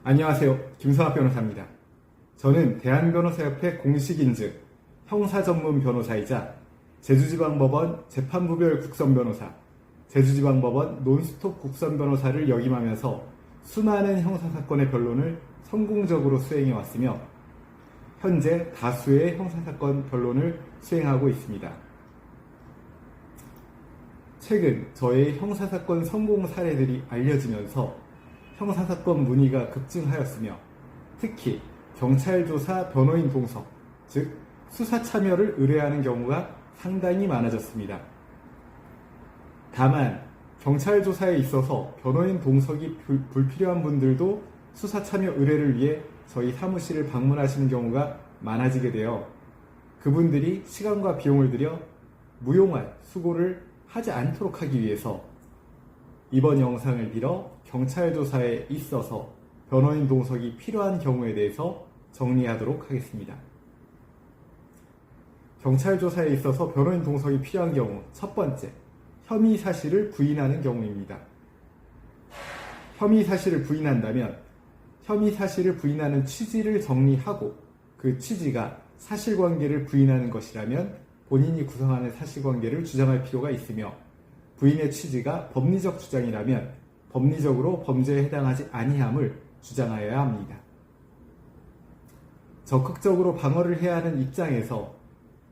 안녕하세요. 김성학 변호사입니다. 저는 대한변호사협회 공식인증 형사전문 변호사이자 제주지방법원 재판부별 국선변호사, 제주지방법원 논스톱 국선변호사를 역임하면서 수많은 형사사건의 변론을 성공적으로 수행해왔으며 현재 다수의 형사사건 변론을 수행하고 있습니다. 최근 저의 형사사건 성공 사례들이 알려지면서 형사사건 문의가 급증하였으며 특히 경찰 조사 변호인 동석, 즉 수사 참여를 의뢰하는 경우가 상당히 많아졌습니다. 다만 경찰 조사에 있어서 변호인 동석이 불필요한 분들도 수사 참여 의뢰를 위해 저희 사무실을 방문하시는 경우가 많아지게 되어 그분들이 시간과 비용을 들여 무용할 수고를 하지 않도록 하기 위해서 이번 영상을 빌어 경찰 조사에 있어서 변호인 동석이 필요한 경우에 대해서 정리하도록 하겠습니다. 경찰 조사에 있어서 변호인 동석이 필요한 경우 첫 번째, 혐의 사실을 부인하는 경우입니다. 혐의 사실을 부인한다면 혐의 사실을 부인하는 취지를 정리하고 그 취지가 사실관계를 부인하는 것이라면 본인이 구성하는 사실관계를 주장할 필요가 있으며 부인의 취지가 법리적 주장이라면 법리적으로 범죄에 해당하지 아니함을 주장하여야 합니다. 적극적으로 방어를 해야 하는 입장에서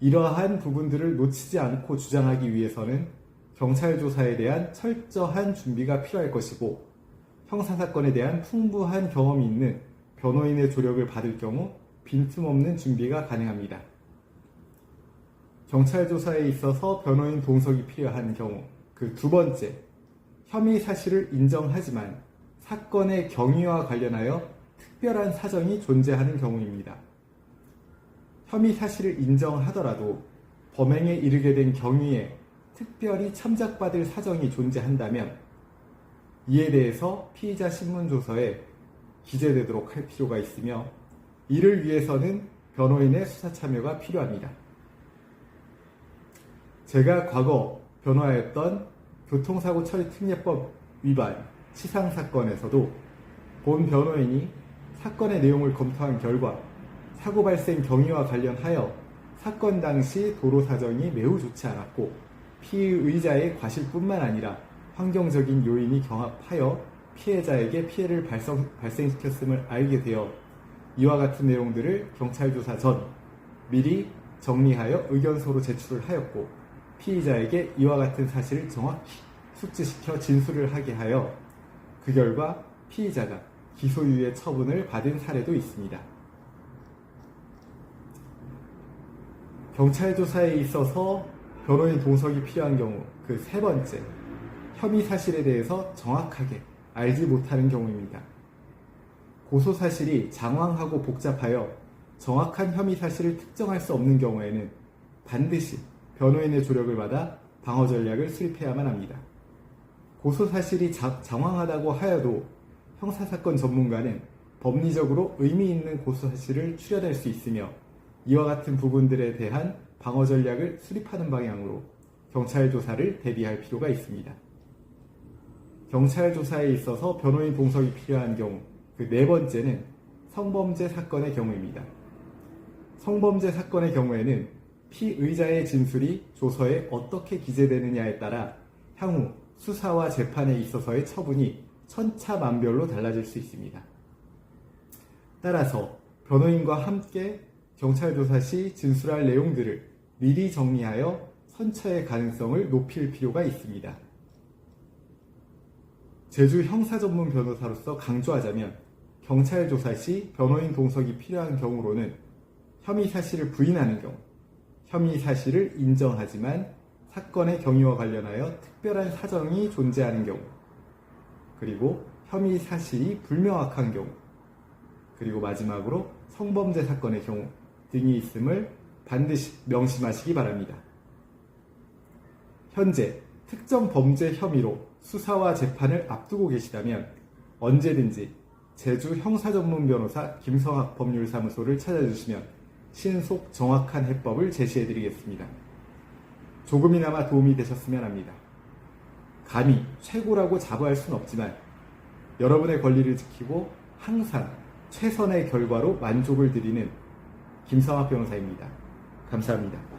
이러한 부분들을 놓치지 않고 주장하기 위해서는 경찰 조사에 대한 철저한 준비가 필요할 것이고 형사사건에 대한 풍부한 경험이 있는 변호인의 조력을 받을 경우 빈틈없는 준비가 가능합니다. 경찰 조사에 있어서 변호인 동석이 필요한 경우 그 두 번째, 혐의 사실을 인정하지만 사건의 경위와 관련하여 특별한 사정이 존재하는 경우입니다. 혐의 사실을 인정하더라도 범행에 이르게 된 경위에 특별히 참작받을 사정이 존재한다면 이에 대해서 피의자 신문조서에 기재되도록 할 필요가 있으며 이를 위해서는 변호인의 수사 참여가 필요합니다. 제가 과거 변호하였던 교통사고 처리 특례법 위반 치상사건에서도 본 변호인이 사건의 내용을 검토한 결과 사고 발생 경위와 관련하여 사건 당시 도로 사정이 매우 좋지 않았고 피의자의 과실뿐만 아니라 환경적인 요인이 경합하여 피해자에게 피해를 발생시켰음을 알게 되어 이와 같은 내용들을 경찰 조사 전 미리 정리하여 의견서로 제출을 하였고 피의자에게 이와 같은 사실을 정확히 숙지시켜 진술을 하게 하여 그 결과 피의자가 기소유예 처분을 받은 사례도 있습니다. 경찰 조사에 있어서 변호인 동석이 필요한 경우 그 세 번째, 혐의 사실에 대해서 정확하게 알지 못하는 경우입니다. 고소 사실이 장황하고 복잡하여 정확한 혐의 사실을 특정할 수 없는 경우에는 반드시 변호인의 조력을 받아 방어 전략을 수립해야만 합니다. 고소 사실이 장황하다고 하여도 형사사건 전문가는 법리적으로 의미 있는 고소 사실을 추려낼 수 있으며 이와 같은 부분들에 대한 방어 전략을 수립하는 방향으로 경찰 조사를 대비할 필요가 있습니다. 경찰 조사에 있어서 변호인 동석이 필요한 경우 그 네 번째는 성범죄 사건의 경우입니다. 성범죄 사건의 경우에는 피의자의 진술이 조서에 어떻게 기재되느냐에 따라 향후 수사와 재판에 있어서의 처분이 천차만별로 달라질 수 있습니다. 따라서 변호인과 함께 경찰 조사 시 진술할 내용들을 미리 정리하여 선처의 가능성을 높일 필요가 있습니다. 제주 형사전문 변호사로서 강조하자면 경찰 조사 시 변호인 동석이 필요한 경우로는 혐의 사실을 부인하는 경우, 혐의 사실을 인정하지만 사건의 경위와 관련하여 특별한 사정이 존재하는 경우, 그리고 혐의 사실이 불명확한 경우, 그리고 마지막으로 성범죄 사건의 경우 등이 있음을 반드시 명심하시기 바랍니다. 현재 특정 범죄 혐의로 수사와 재판을 앞두고 계시다면 언제든지 제주 형사전문 변호사 김성학 법률사무소를 찾아주시면 신속 정확한 해법을 제시해드리겠습니다. 조금이나마 도움이 되셨으면 합니다. 감히 최고라고 자부할 수는 없지만 여러분의 권리를 지키고 항상 최선의 결과로 만족을 드리는 김성학 변호사입니다. 감사합니다.